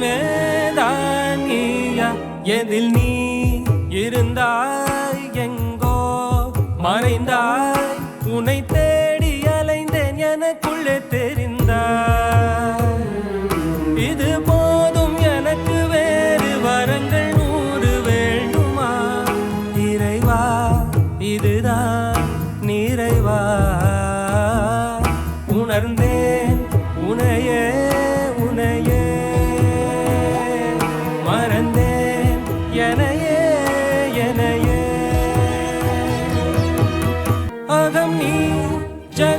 எல்லாமே தான் நீயா எதில் நீ இருந்தாய் எங்கோ மறைந்தாய் உன்னை தேடி அலைந்தேன் எனக்குள்ளே தெரிந்தாய் இது போதும் எனக்கு வேறு வரங்கள் 100 வேண்டுமா இறைவா இதுதான் நிறைவா உணர்ந்தேன் உனையே உனையே மறந்தேன் என